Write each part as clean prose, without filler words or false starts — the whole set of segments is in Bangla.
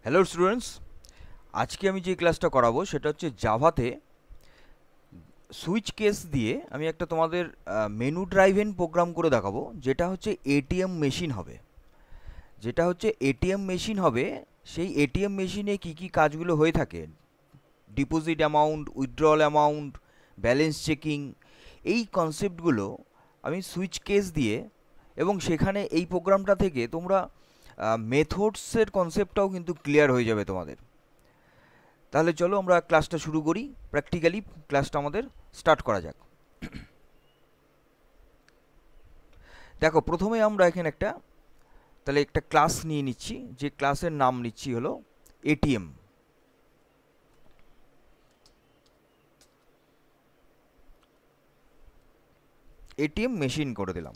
হ্যালো স্টুডেন্টস, আজকে আমি যে ক্লাসটা করাবো সেটা হচ্ছে জাভাতে সুইচ কেস দিয়ে আমি একটা তোমাদের মেনু ড্রাইভেন প্রোগ্রাম করে দেখাবো, যেটা হচ্ছে এটিএম মেশিন হবে। সেই এটিএম মেশিনে কি কি কাজগুলো হয়ে থাকে, deposit amount, withdrawal amount, balance checking, এই কনসেপ্টগুলো আমি সুইচ কেস দিয়ে, এবং সেখানে এই প্রোগ্রামটা থেকে তোমরা মেথডসের কনসেপ্টটাও কিন্তু ক্লিয়ার হয়ে যাবে তোমাদের। তাহলে চলো আমরা ক্লাসটা শুরু করি, প্র্যাকটিক্যালি ক্লাসটা আমাদের স্টার্ট করা যাক। দেখো, প্রথমে আমরা এখানে একটা ক্লাস নিয়ে নিচ্ছি, যে ক্লাসের নাম নিচ্ছি হলো এটিএম। এটিএম মেশিন করে দিলাম,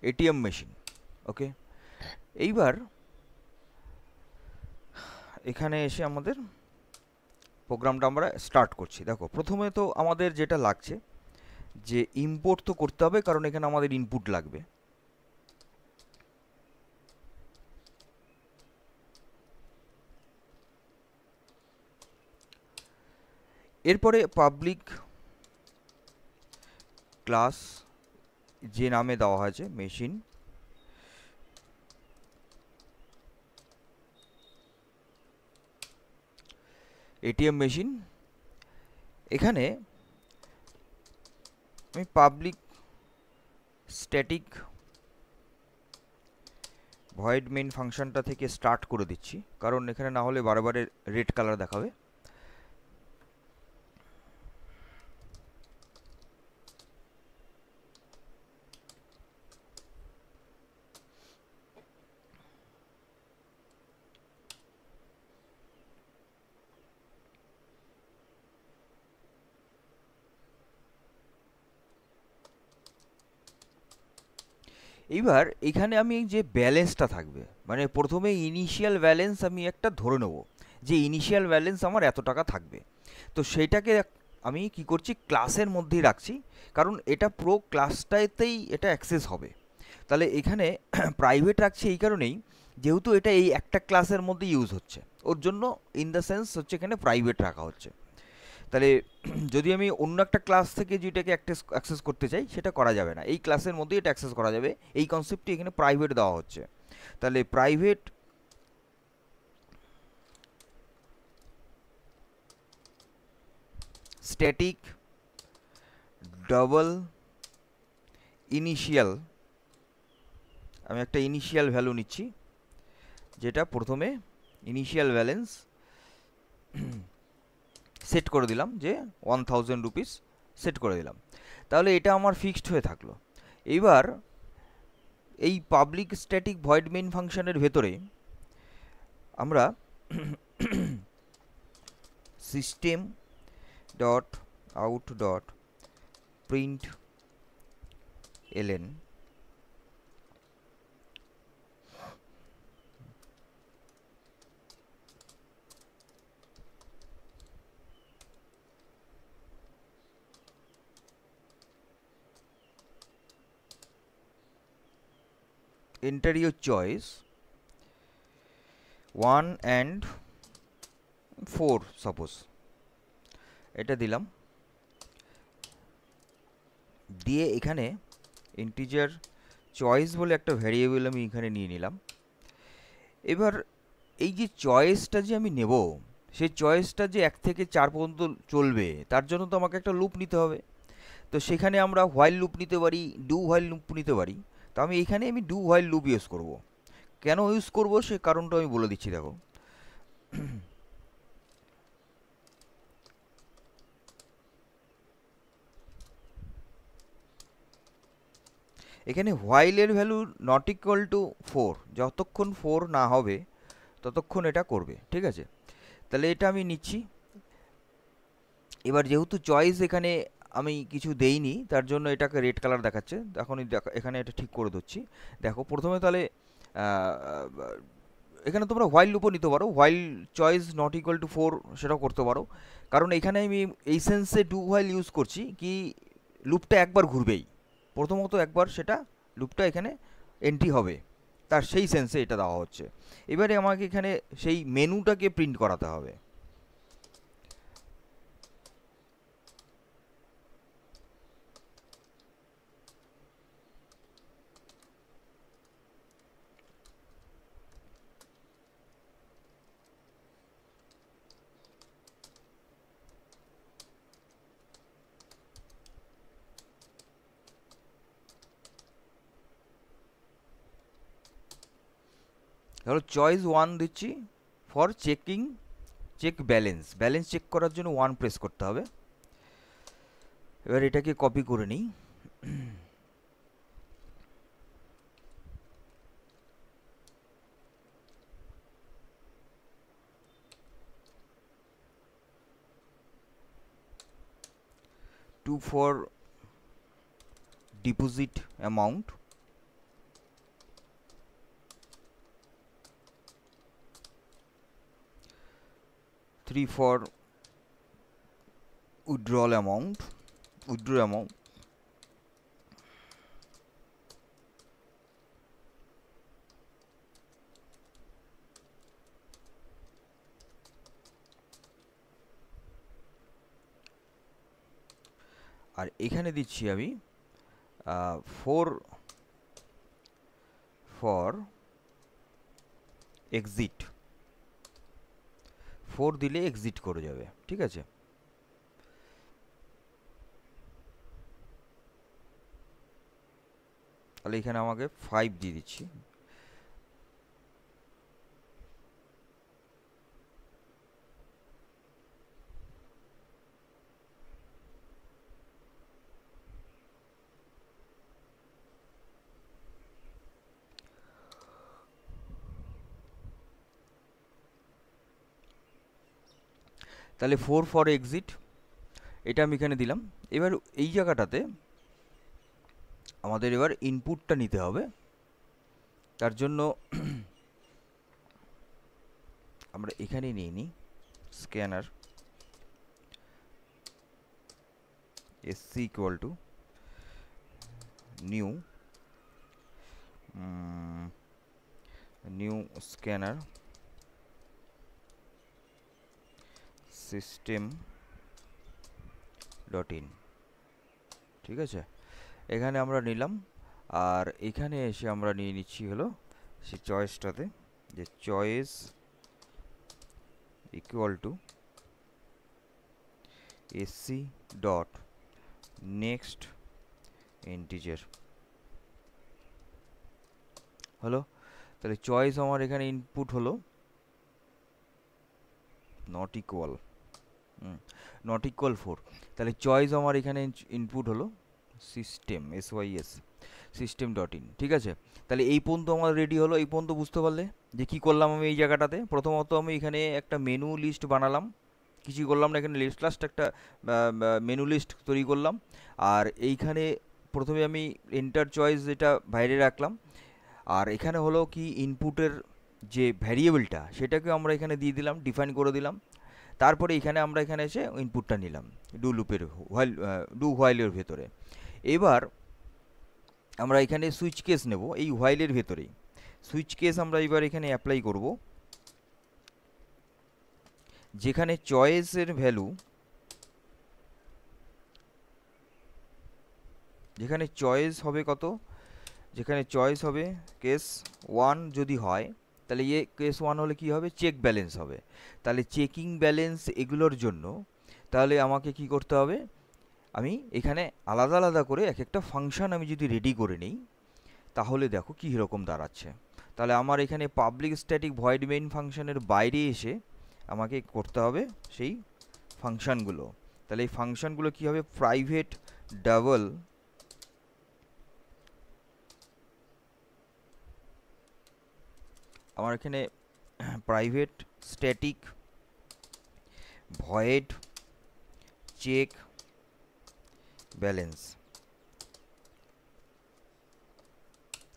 এটিএম মেশিন। ওকে, এইবার এখানে এসে আমাদের প্রোগ্রামটা আমরা স্টার্ট করছি। দেখো, প্রথমে তো আমাদের যেটা লাগছে যে ইম্পোর্ট তো করতে হবে, কারণ এখানে আমাদের ইনপুট লাগবে। এরপরে পাবলিক ক্লাস যে নামে দেওয়া হয়েছে মেশিন, এটিএম মেশিন, এখানে আমি পাবলিক স্ট্যাটিক ভয়েড মেইন ফাংশনটা থেকে স্টার্ট করে দিচ্ছি, কারণ এখানে না হলে বারবার রেড কালার দেখাবে। এইবার এখানে আমি যে ব্যালেন্সটা থাকবে, মানে প্রথমে ইনিশিয়াল ব্যালেন্স আমি একটা ধরে নেব, যে ইনিশিয়াল ব্যালেন্স আমার এত টাকা থাকবে। তো সেইটাকে আমি কি করছি, ক্লাসের মধ্যেই রাখছি, কারণ এটা পুরো ক্লাসটাতেই এটা অ্যাক্সেস হবে। তাহলে এখানে প্রাইভেট রাখছি এই কারণেই, যেহেতু এটা এই একটা ক্লাসের মধ্যে ইউজ হচ্ছে, ওর জন্য ইন দ্য সেন্স হচ্ছে এখানে প্রাইভেট রাখা হচ্ছে। তাহলে যদি আমি অন্য একটা ক্লাস থেকে যেটাকে অ্যাক্সেস করতে চাই, সেটা করা যাবে না, এই ক্লাসের মধ্যেই এটা অ্যাক্সেস করা যাবে। এই কনসেপ্টটি এখানে প্রাইভেট দেওয়া হচ্ছে। তাহলে প্রাইভেট স্ট্যাটিক ডাবল ইনিশিয়াল, আমি একটা ইনিশিয়াল ভ্যালু নিচ্ছি, যেটা প্রথমে ইনিশিয়াল ব্যালেন্স সেট করে দিলাম, যে 1000 রুপিস সেট করে দিলাম। তাহলে এটা আমার ফিক্সড হয়ে থাকলো। এইবার এই পাবলিক স্ট্যাটিক ভয়েড মেইন ফাংশনের ভেতরে আমরা system dot out dot print LN enter your choice 1 and 4 suppose, এটা দিলাম। দিয়ে এখানে ইন্টিজার চয়েস বলে একটা ভ্যারিয়েবল আমি এখানে নিয়ে নিলাম। এবার এই যে চয়েসটা যে আমি নেব, সেই চয়েসটা যে 1 থেকে 4 পর্যন্ত চলবে, তার জন্য তো আমাকে একটা লুপ নিতে হবে। তো সেখানে আমরা হোয়াইল লুপ নিতে পারি, ডু হোয়াইল লুপ নিতে পারি। তো আমি এখানে ডু হোয়াইল লুপ ইউজ করব। কেন ইউজ করব সে কারণটা আমি বলে দিচ্ছি। দেখো, এখানে হোয়াইলের ভ্যালু নট ইকুয়াল টু 4, যতক্ষণ 4 না হবে ততক্ষণ এটা করবে, ঠিক আছে? তাহলে এটা আমি নিচ্ছি। এবার যেহেতু চয়েস এখানে আমি কিছু দেইনি, তার জন্য এটাকে রেড কালার দেখাচ্ছে। এখনই এখানে এটা ঠিক করে দিচ্ছি। দেখো, প্রথমে তাহলে এখানে তোমরা হোয়াইল লুপও নিতে পারো, while choice not equal to 4 সেটাও করতে পারো, কারণ এখানে আমি এই সেন্সে ডু হোয়াইল ইউজ করছি কি, লুপটা একবার ঘুরবেই, প্রথমত একবার সেটা লুপটা এখানে এন্ট্রি হবে, তার সেই সেন্সে এটা দেওয়া হচ্ছে। এবারে আমাকে এখানে সেই মেনুটাকে প্রিন্ট করাতে হবে। ধরো চয়েস 1 দিচ্ছি for check balance, balance check করার জন্য 1 প্রেস করতে হবে। এবার এটাকে কপি করে নিই। 2 for deposit amount, 3 for withdrawal amount, withdraw amount, আর এখানে দিচ্ছি আমি 4 for exit, 4 দিলে এক্সিট করে যাবে, ঠিক আছে। তাহলে এখানে আমাকে 5 দিয়ে দিচ্ছি। তাহলে 4 ফর এক্সিট এটা আমি এখানে দিলাম। এবার এই জায়গাটাতে আমাদের এবার ইনপুটটা নিতে হবে। তার জন্য আমরা এখানে নিয়ে নিই scanner SC equal to new scanner system dot in, ঠিক আছে। এখানে আমরা নিলাম, আর এখানে এসে আমরা নিয়ে নিচ্ছি হলো সেই চয়েসটাতে, যে choice equal to SC dot next integer হলো। তাহলে চয়েস আমার এখানে ইনপুট হলো নট ইকুয়াল 4, তাহলে চয়েস আমার এখানে ইনপুট হলো সিস্টেম সিস্টেম ডট ইন, ঠিক আছে। তাহলে এই পর্যন্ত আমার রেডি হলো। এই পর্যন্ত বুঝতে পারলে যে কি করলাম আমি এই জায়গাটাতে? প্রথমত আমি এখানে একটা মেনু লিস্ট বানালাম, কিছুই করলাম না, এখানে লাস্ট একটা মেনু লিস্ট তৈরি করলাম। আর এইখানে প্রথমে আমি এন্টার চয়েস এটা বাইরে রাখলাম, আর এখানে হলো কি ইনপুটের যে ভ্যারিয়েবলটা সেটাকে আমরা এখানে দিয়ে দিলাম, ডিফাইন করে দিলাম। তারপরে এখানে আমরা এখানে এসে ইনপুটটা নিলাম ডু হোয়াইলের ভেতরে। এবার আমরা এখানে সুইচ কেস নেব এই হোয়াইলের ভেতরেই। সুইচ কেস আমরা এবার এখানে অ্যাপ্লাই করব, যেখানে চয়েসের ভ্যালু, যেখানে চয়েস হবে কত, যেখানে চয়েস হবে কেস 1 যদি হয়, তাহলে কেস 1 হলে কি হবে? চেক ব্যালেন্স হবে। তাহলে চেকিং ব্যালেন্স এগুলোর জন্য তাহলে আমাকে কি করতে হবে? আমি এখানে আলাদা আলাদা করে এক একটা ফাংশন আমি যদি রেডি করে নিই, তাহলে দেখো কী রকম দাঁড়াচ্ছে। তাহলে আমার এখানে পাবলিক স্ট্যাটিক ভয়েড মেইন ফাংশনের বাইরে এসে আমাকে করতে হবে সেই ফাংশনগুলো। তাহলে এই ফাংশনগুলো কী হবে? প্রাইভেট ডাবল আমার এখানে private static void check balance,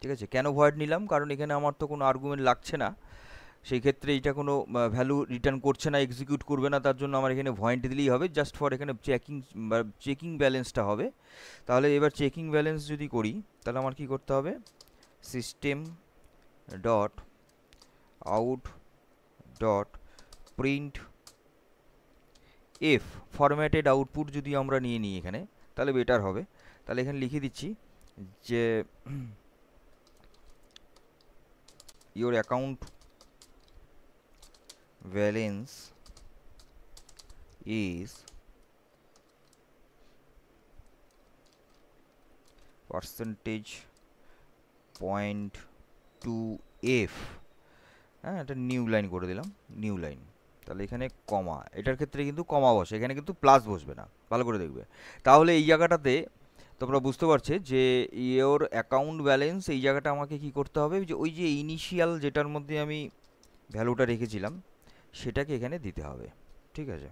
ঠিক আছে। কেন ভয়েড নিলাম? কারণ এখানে আমার তো কোনো আর্গুমেন্ট লাগছে না, সেই ক্ষেত্রে এটা কোনো ভ্যালু রিটার্ন করছে না, এক্সিকিউট করবে না, তার জন্য আমার এখানে ভয়েড দিলেই হবে, জাস্ট ফর এখানে চেকিং ব্যালেন্সটা হবে। তাহলে এবার চেকিং ব্যালেন্স যদি করি, তাহলে আমার কি করতে হবে? System dot out dot print F formatted output যদি আমরা নিয়ে নিই এখানে, তাহলে বেটার হবে। তাহলে এখানে লিখে দিচ্ছি যে your account balance is percentage point to f, হ্যাঁ এটা নিউ লাইন করে দিলাম, নিউ লাইন। তাহলে এখানে কমা, এটার ক্ষেত্রে কিন্তু কমা বসে, এখানে কিন্তু প্লাস বসবে না, ভালো করে দেখবে। তাহলে এই জায়গাটাতে তোমরা বুঝতে পারছো যে ইওর অ্যাকাউন্ট ব্যালেন্স, এই জায়গাটা আমাকে কি করতে হবে, যে ওই যে ইনিশিয়াল যেটার মধ্যে আমি ভ্যালুটা রেখেছিলাম সেটাকে এখানে দিতে হবে, ঠিক আছে।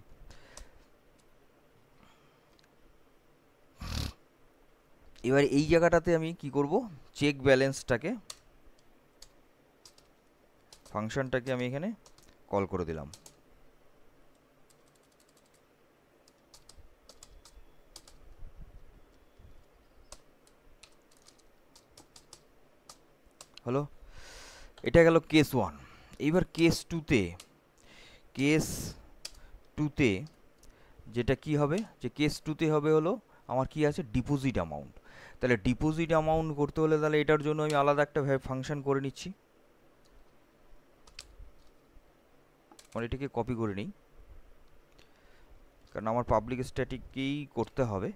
এবার এই জায়গাটাতে আমি কি করব, চেক ব্যালেন্সটাকে, ফাংশনটাকে আমি এখানে কল করে দিলাম। হলো, এটা গেল কেস 1। এইবার কেস 2তে, কেস 2তে যেটা কি হবে, যে কেস 2তে হবে হলো আমার কি আছে, ডিপোজিট অ্যামাউন্ট। তাহলে ডিপোজিট অ্যামাউন্ট করতে হলে তাহলে এটার জন্য আমি আলাদা একটা ফাংশন করে নিচ্ছি, মানে এটাকে কপি করে নিই, কারণ আমার পাবলিক স্ট্যাটিককেই করতে হবে।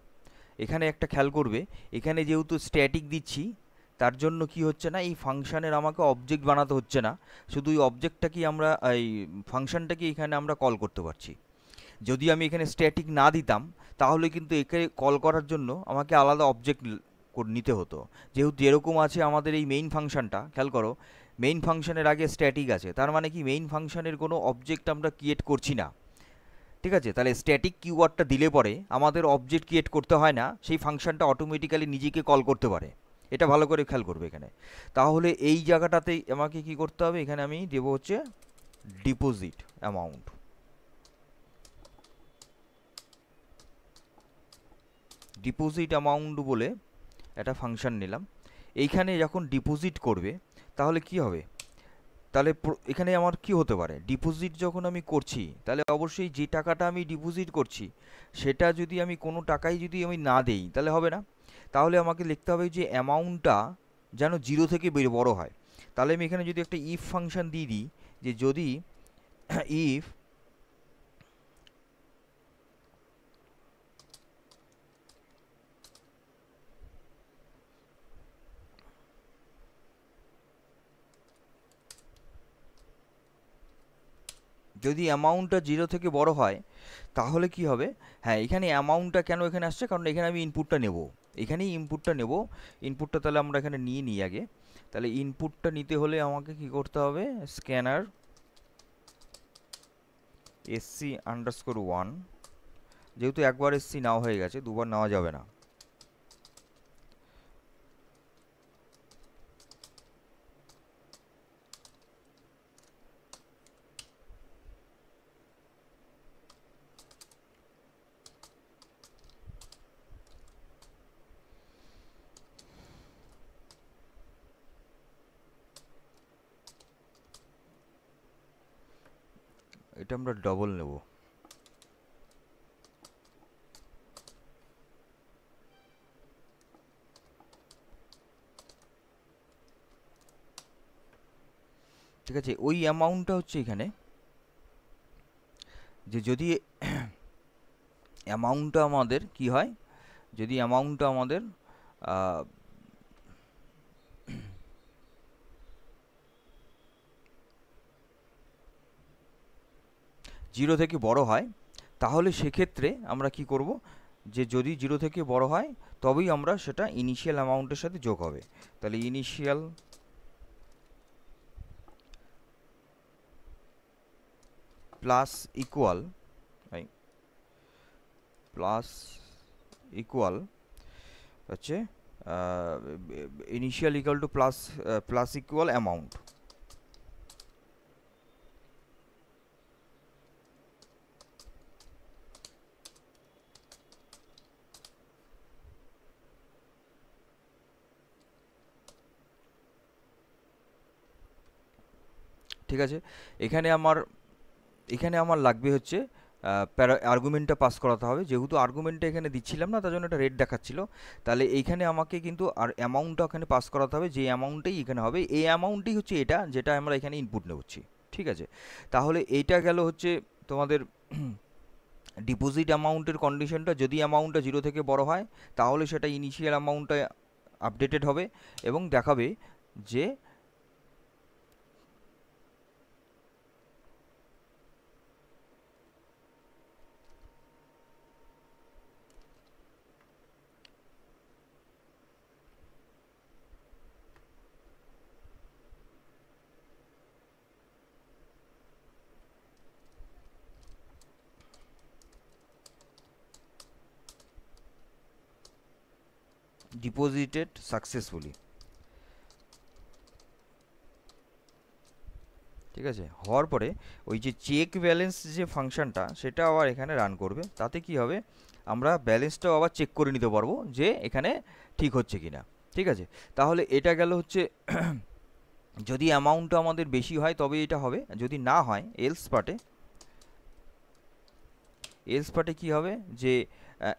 এখানে একটা খেয়াল করবে, এখানে যেহেতু স্ট্যাটিক দিচ্ছি তার জন্য কি হচ্ছে না, এই ফাংশনের আমাকে অবজেক্ট বানাতে হচ্ছে না, শুধু এই অবজেক্টটাকেই আমরা, এই ফাংশনটাকে এখানে আমরা কল করতে পারছি। যদি আমি এখানে স্ট্যাটিক না দিতাম তাহলে কিন্তু একে কল করার জন্য আমাকে আলাদা অবজেক্ট নিতে হতো। যেহেতু এরকম আছে আমাদের এই মেইন ফাংশনটা, খেয়াল করো মেইন ফাংশনের আগে স্ট্যাটিক আছে, তার মানে কি মেইন ফাংশনের কোনো অবজেক্ট আমরা ক্রিয়েট করছি না, ঠিক আছে। তাহলে স্ট্যাটিক কিওয়ার্ডটা দিলে পরে আমাদের অবজেক্ট ক্রিয়েট করতে হয় না, সেই ফাংশনটা অটোমেটিক্যালি নিজেকে কল করতে পারে। এটা ভালো করে খেয়াল করবে এখানে। তাহলে এই জায়গাটাতেই আমাকে কি করতে হবে, এখানে আমি দেবো হচ্ছে ডিপোজিট অ্যামাউন্ট। ডিপোজিট অ্যামাউন্ট বলে একটা ফাংশন নিলাম। এইখানে যখন ডিপোজিট করবে তাহলে কি হবে, তাহলে এখানে আমার কি হতে পারে, ডিপোজিট যখন আমি করছি তাহলে অবশ্যই যে টাকাটা আমি ডিপোজিট করছি সেটা যদি আমি কোনো টাকাই যদি আমি না দেই তাহলে হবে না। তাহলে আমাকে লিখতে হবে যে অ্যামাউন্টটা যেন 0 থেকে বড় হয়। তাহলে আমি এখানে যদি একটা ইফ ফাংশন দিয়ে দিই, যে যদি ইফ যদি অ্যামাউন্টটা 0 থেকে বড় হয় তাহলে কি হবে, হ্যাঁ এখানে অ্যামাউন্টটা কেন এখানে আসছে, কারণ এখানে আমি ইনপুটটা নেব, এখানেই ইনপুটটা নেব। ইনপুটটা তাহলে আমরা এখানে নিয়ে নিই আগে। তাহলে ইনপুটটা নিতে হলে আমাকে কি করতে হবে, স্ক্যানার SC_1, যেহেতু একবার SC নেওয়া হয়ে গেছে দুবার নেওয়া যাবে না। এটা আমরা ডবল নেব। ঠিক আছে, ওই অ্যামাউন্টটা হচ্ছে এখানে, যে যদি অ্যামাউন্টটা আমাদের কি হয়, যদি অ্যামাউন্টটা আমাদের 0 থেকে বড় হয় তাহলে সেক্ষেত্রে আমরা কি করব, যে যদি 0 থেকে বড় হয় তবেই আমরা সেটা ইনিশিয়াল অ্যামাউন্টের সাথে যোগ হবে। তাহলে initial plus equal, plus equal হচ্ছে initial equal to plus equal amount. ঠিক আছে। এখানে আমার লাগবে হচ্ছে আর্গুমেন্টটা পাস করাতে হবে, যেহেতু আর্গুমেন্টটা এখানে দিচ্ছিলাম না তার জন্য এটা রেড দেখাচ্ছিল। তাহলে এইখানে আমাকে কিন্তু আর অ্যামাউন্টটা ওখানে পাস করাতে হবে, যে অ্যামাউন্টটাই এখানে হবে এই অ্যামাউন্টই হচ্ছে এটা, যেটা আমরা এখানে ইনপুট নেচ্ছি। ঠিক আছে, তাহলে এইটা গেল হচ্ছে তোমাদের ডিপোজিট অ্যামাউন্টের কন্ডিশনটা। যদি অ্যামাউন্টটা 0 থেকে বড় হয় তাহলে সেটা ইনিশিয়াল অ্যামাউন্টটা আপডেটেড হবে এবং দেখাবে যে ডিপোজিটেড সাকসেসফুলি। ঠিক আছে, হওয়ার পরে ওই যে চেক ব্যালেন্স যে ফাংশনটা সেটা আবার এখানে রান করবে। তাতে কি হবে, আমরা ব্যালেন্সটাও আবার চেক করে নিতে পারবো যে এখানে ঠিক হচ্ছে কিনা। ঠিক আছে, তাহলে এটা গেল হচ্ছে যদি অ্যামাউন্টটা আমাদের বেশি হয় তবে এটা হবে, যদি না হয় এলস পার্টে কি হবে, যে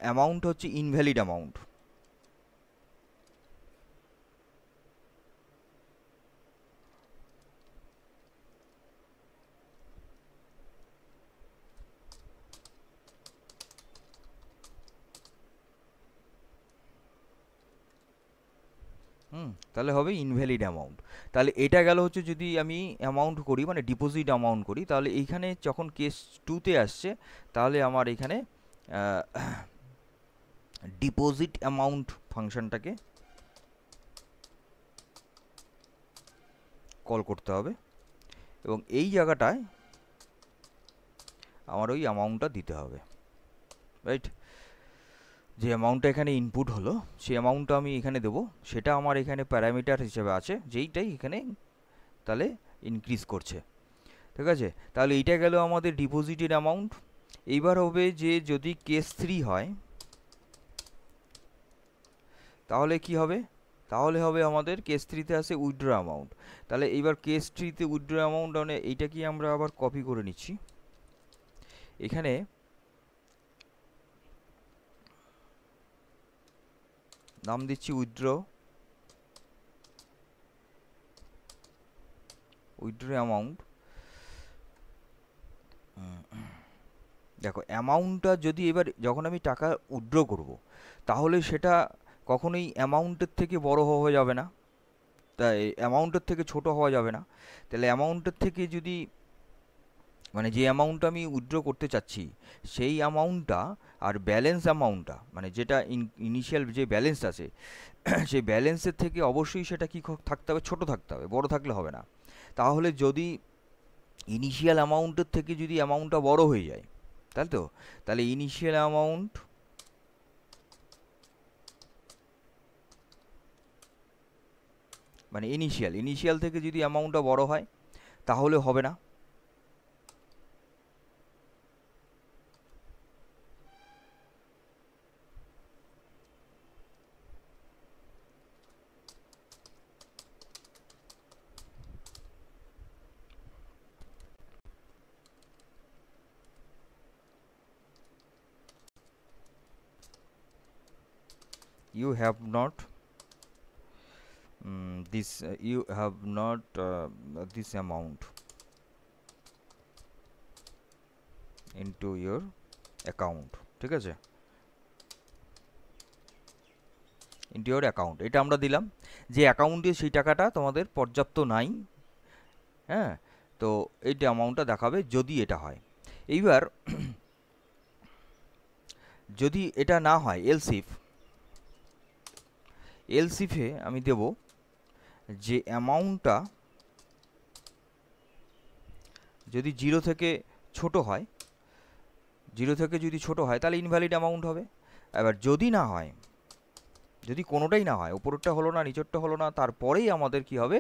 অ্যামাউন্ট হচ্ছে ইনভ্যালিড অ্যামাউন্ট। তাহলে হবে ইনভ্যালিড অ্যামাউন্ট। তাহলে এটা গেল হচ্ছে যদি আমি অ্যামাউন্ট করি মানে ডিপোজিট অ্যামাউন্ট করি, তাহলে এইখানে যখন কেস 2তে আসছে তাহলে আমার এখানে ডিপোজিট অ্যামাউন্ট ফাংশনটাকে কল করতে হবে এবং এই জায়গাটায় আমার ওই অ্যামাউন্টটা দিতে হবে। রাইট, যে অ্যামাউন্টটা এখানে ইনপুট হলো সেই অ্যামাউন্টটা আমি এখানে দেবো, সেটা আমার এখানে প্যারামিটার হিসেবে আছে, যেইটাই এখানে তাহলে ইনক্রিজ করছে। ঠিক আছে, তাহলে এইটা গেল আমাদের ডিপোজিটেড অ্যামাউন্ট। এইবার হবে যে যদি কেস 3 হয় তাহলে কি হবে, তাহলে হবে আমাদের কেস 3তে আছে উইথড্র অ্যামাউন্ট। তাহলে এইবার কেস 3তে উইথড্র অ্যামাউন্ট মানে এইটা কি আমরা আবার কপি করে নিচ্ছি, এখানে নাম দিচ্ছি উইথড্র অ্যামাউন্ট। দেখো অ্যামাউন্টটা যদি এবার যখন আমি টাকা উইথড্র করব তাহলে সেটা কখনোই অ্যামাউন্টের থেকে বড় হওয়া যাবে না, তাই অ্যামাউন্টের থেকে ছোট হওয়া যাবে না। তাহলে অ্যামাউন্টের থেকে যদি মানে যে অ্যামাউন্টটা আমি উইথড্র করতে চাচ্ছি সেই অ্যামাউন্টটা আর ব্যালেন্স অ্যামাউন্টটা মানে যেটা ইনিশিয়াল যে ব্যালেন্স আছে সেই ব্যালেন্সের থেকে অবশ্যই সেটা কি থাকতে হবে, ছোট থাকতে হবে, বড় থাকলে হবে না। তাহলে যদি ইনিশিয়াল অ্যামাউন্টের থেকে যদি অ্যামাউন্টটা বড় হয়ে যায় তাই তো, তাহলে ইনিশিয়াল অ্যামাউন্ট মানে ইনিশিয়াল থেকে যদি অ্যামাউন্টটা বড় হয় তাহলে হবে না। You have not you have not this amount into your account। ঠিক আছে, ইনটু ইওর অ্যাকাউন্ট এটা আমরা দিলাম যে অ্যাকাউন্টে সেই টাকাটা তোমাদের পর্যাপ্ত নাই। হ্যাঁ, তো এইটা অ্যামাউন্টটা দেখাবে যদি এটা হয়। এইবার যদি এটা না হয় এলসিফে আমি দেব যে অ্যামাউন্টটা যদি 0 থেকে ছোট হয়, 0 থেকে যদি ছোট হয় তাহলে ইনভ্যালিড অ্যামাউন্ট হবে। এবার যদি না হয়, যদি কোনোটাই না হয়, উপরেরটা হলো না নিচেরটা হলো না, তারপরেই আমাদের কি হবে,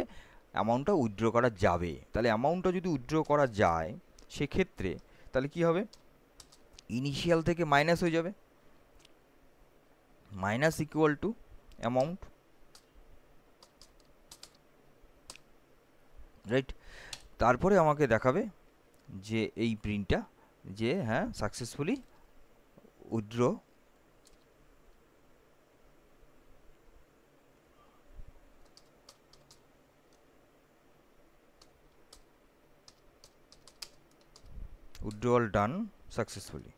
অ্যামাউন্টটা উইথড্র করা যাবে। তাহলে অ্যামাউন্টটা যদি উইথড্র করা যায় সেক্ষেত্রে তাহলে কি হবে, ইনিশিয়াল থেকে মাইনাস হয়ে যাবে, minus equal to amount. Right, তারপরে আমাকে দেখাবে যে এই প্রিন্টটা যে হ্যাঁ successfully withdraw withdrawal done successfully.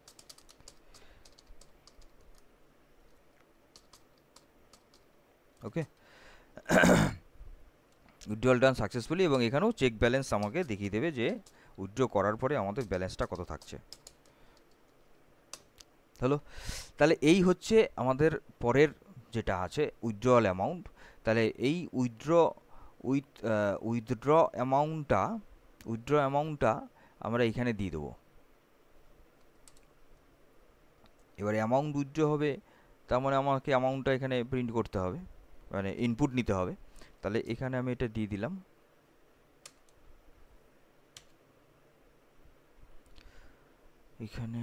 ওকে, উইথড্রল ডান সাকসেসফুলি, এবং এখানেও চেক ব্যালেন্স আমাকে দেখিয়ে দেবে যে উইথড্র করার পরে আমাদের ব্যালেন্সটা কত থাকছে। হলো, তাহলে এই হচ্ছে আমাদের পরের যেটা আছে উইথড্রয়াল অ্যামাউন্ট। তাহলে এই উইথড্র অ্যামাউন্টটা আমরা এখানে দিয়ে দেবো। এবার অ্যামাউন্ট উইথড্র হবে, তার মানে আমাকে অ্যামাউন্টটা এখানে প্রিন্ট করতে হবে, মানে ইনপুট নিতে হবে। তাহলে এখানে আমি এটা দিয়ে দিলাম। এখানে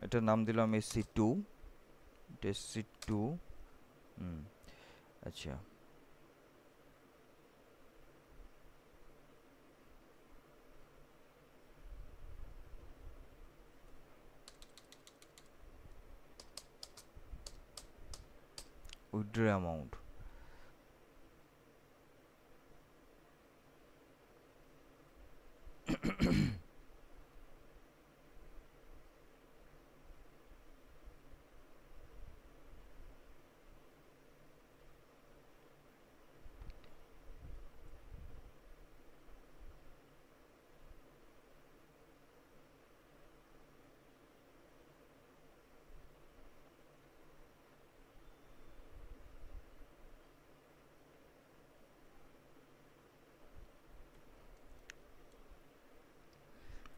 এটার নাম দিলাম SC2। SC2। আচ্ছা, উইথড্র অ্যামাউন্ট।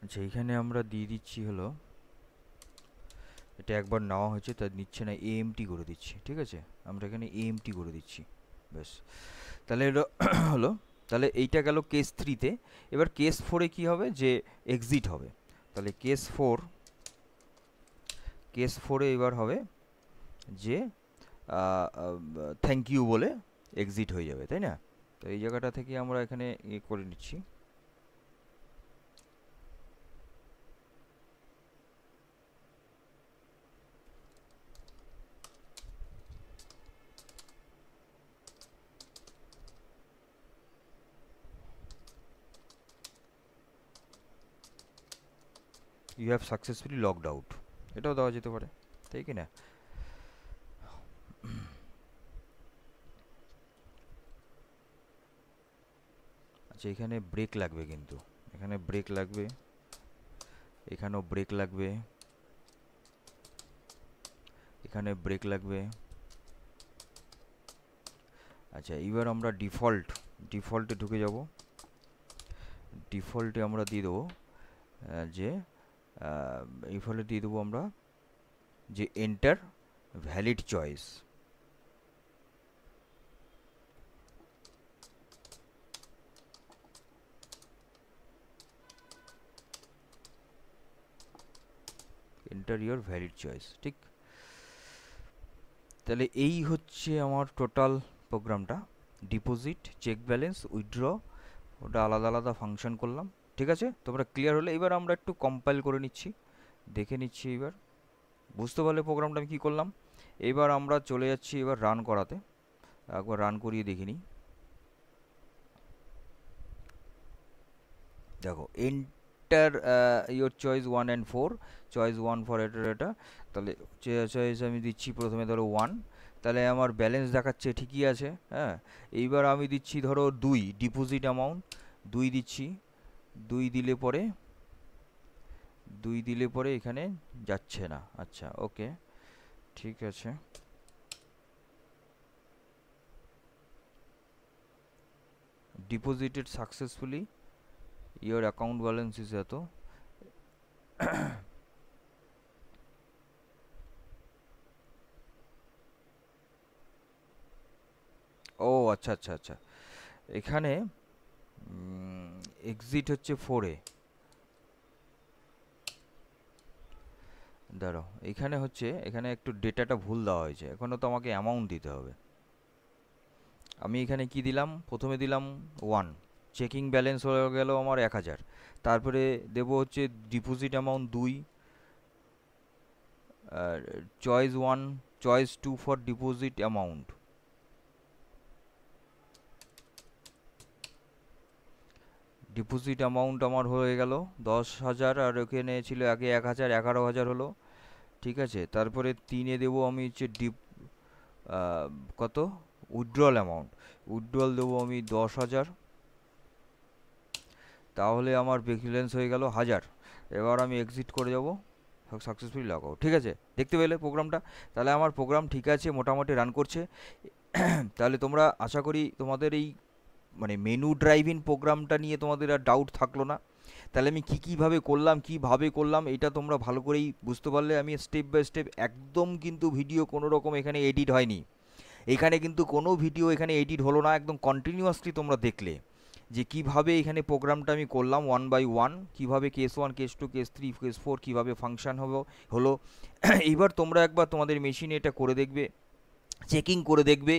আচ্ছা, এখানে আমরা দিয়ে দিচ্ছি হলো, এটা একবার নেওয়া হয়েছে তার নিচ্ছে না, AMT করে দিচ্ছি। ঠিক আছে, আমরা এখানে AMT করে দিচ্ছি, ব্যাস। তাহলে হলো হলো তাহলে এইটা গেল কেস 3-তে। এবার কেস 4-এ কী হবে, যে এক্সিট হবে। তাহলে কেস 4-এ এবার হবে যে থ্যাংক ইউ বলে এক্সিট হয়ে যাবে, তাই না? তো এই জায়গাটা থেকে আমরা এখানে ইয়ে করে নিচ্ছি। You have successfully logged out, এটাও দেওয়া যেতে পারে, তাই কি না? আচ্ছা, এখানে ব্রেক লাগবে, কিন্তু এখানে ব্রেক লাগবে, এখানেও ব্রেক লাগবে, এখানে ব্রেক লাগবে। আচ্ছা, এবার আমরা ডিফল্টে ঢুকে যাব। ডিফল্টে আমরা দিয়ে দেবো যে ডিফল্টে দিয়ে দেবো আমরা যে enter valid choice. Enter your valid choice, ঠিক। তাহলে এই হচ্ছে আমার টোটাল প্রোগ্রামটা। ডিপোজিট, চেক ব্যালেন্স, উইথড্র, ওটা আলাদা আলাদা ফাংশন করলাম। ঠিক আছে, তোমরা ক্লিয়ার হলে এবার আমরা একটু কম্পাইল করে নিচ্ছি, দেখে নিচ্ছি। এবার বুঝতে পারলে প্রোগ্রামটা আমি কী করলাম। এবার আমরা চলে যাচ্ছি এবার রান করাতে, একবার রান করিয়ে দেখে নিই। দেখো, enter your choice 1 and 4, choice 1 for এটা। তাহলে চয়েস আমি দিচ্ছি প্রথমে ধরো 1, তাহলে আমার ব্যালেন্স দেখাচ্ছে ঠিকই আছে। হ্যাঁ, এইবার আমি দিচ্ছি ধরো 2, ডিপোজিট অ্যামাউন্ট 2 দিচ্ছি। 2 দিলে পরে এখানে যাচ্ছে না। আচ্ছা, ওকে, ঠিক আছে। Deposited successfully, your account balance is এত। ও আচ্ছা আচ্ছা আচ্ছা, এখানে এক্সিট হচ্ছে 4-এ। দাঁড়াও, এখানে হচ্ছে, এখানে একটু ডেটাটা ভুল দেওয়া হয়েছে, এখনও তো আমাকে অ্যামাউন্ট দিতে হবে। আমি এখানে কি দিলাম, প্রথমে দিলাম 1, চেকিং ব্যালেন্স হয়ে গেল আমার 1000। তারপরে দেব হচ্ছে ডিপোজিট অ্যামাউন্ট 2, আর choice 1, choice 2 for deposit amount. Deposit amount আমার হয়ে গেল 10,000, আর ওখানে ছিল আগে 1000, 11,000 হলো। ঠিক আছে, তারপরে 3-এ দেবো আমি হচ্ছে কত, উইথড্রল অ্যামাউন্ট। উইথড্রল দেবো আমি 10,000, তাহলে আমার ব্যালেন্স হয়ে গেল 1000। এবার আমি এক্সিট করে যাব, সাকসেসফুলি লগ আউট। ঠিক আছে, দেখতে পেলে প্রোগ্রামটা? তাহলে আমার প্রোগ্রাম ঠিক আছে, মোটামুটি রান করছে। তাহলে তোমরা আশা করি তোমাদের এই মানে মেনু ড্রাইভ ইন প্রোগ্রামটা নিয়ে তোমাদের আর ডাউট থাকলো না। তাহলে আমি কীভাবে করলাম এটা তোমরা ভালো করেই বুঝতে পারলে। আমি স্টেপ বাই স্টেপ একদম, কিন্তু ভিডিও কোনো রকম এখানে এডিট হয়নি, এখানে কিন্তু কোনো ভিডিও এখানে এডিট হলো না, একদম কন্টিনিউয়াসলি তোমরা দেখলে যে কিভাবে এখানে প্রোগ্রামটা আমি করলাম 1 বাই 1, কীভাবে কেস 1, কেস 2, কেস 3, কেস 4 কীভাবে ফাংশন হলো। এইবার তোমরা একবার তোমাদের মেশিনে এটা করে দেখবে, চেকিং করে দেখবে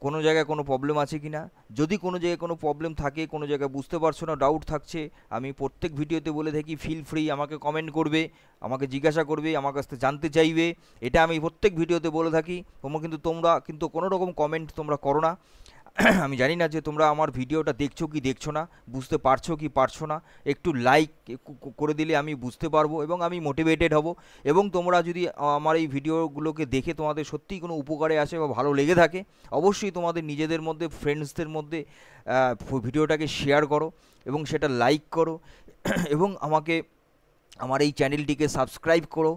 কোনো জায়গায় কোনো প্রবলেম আছে কি না। যদি কোনো জায়গায় কোনো প্রবলেম থাকে, কোনো জায়গায় বুঝতে পারছো না, ডাউট থাকছে, আমি প্রত্যেক ভিডিওতে বলে থাকি ফিল ফ্রি আমাকে কমেন্ট করবে, আমাকে জিজ্ঞাসা করবে, আমার কাছ থেকে জানতে চাইবে। এটা আমি প্রত্যেক ভিডিওতে বলে থাকি। তোমরা কিন্তু কোনো রকম কমেন্ট তোমরা করো না। আমি জানি না যে তোমরা আমার ভিডিওটা দেখছো কি দেখছো না, বুঝতে পারছো কি পারছো না। একটু লাইক করে দিলে আমি বুঝতে পারবো এবং আমি মোটিভেটেড হব। এবং তোমরা যদি আমার এই ভিডিওগুলোকে দেখে তোমাদের সত্যিই কোনো উপকারে আসে বা ভালো লেগে থাকে, অবশ্যই তোমাদের নিজেদের মধ্যে, ফ্রেন্ডসদের মধ্যে ভিডিওটাকে শেয়ার করো এবং সেটা লাইক করো এবং আমার এই চ্যানেলটিকে সাবস্ক্রাইব করো,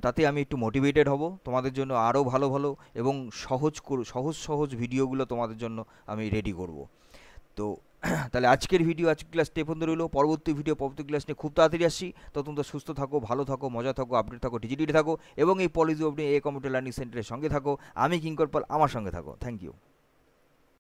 তাতে আমি একটু মোটিভেটেড হব তোমাদের জন্য আরও ভালো ভালো এবং সহজ ভিডিওগুলো তোমাদের জন্য আমি রেডি করব। তো তাহলে আজকের ক্লাস এই পর্যন্ত রইল। পরবর্তী ক্লাস নিয়ে খুব তাড়াতাড়ি আসছি। তো তোমরা সুস্থ থাকো, ভালো থাকো, মজা থাকো, আপডেট থাকো, ডিজিটালি থাকো এবং এই policy of a computer learning সেন্টারের সঙ্গে থাকো। আমি কিঙ্কর পাল, আমার সঙ্গে থাকো। Thank you.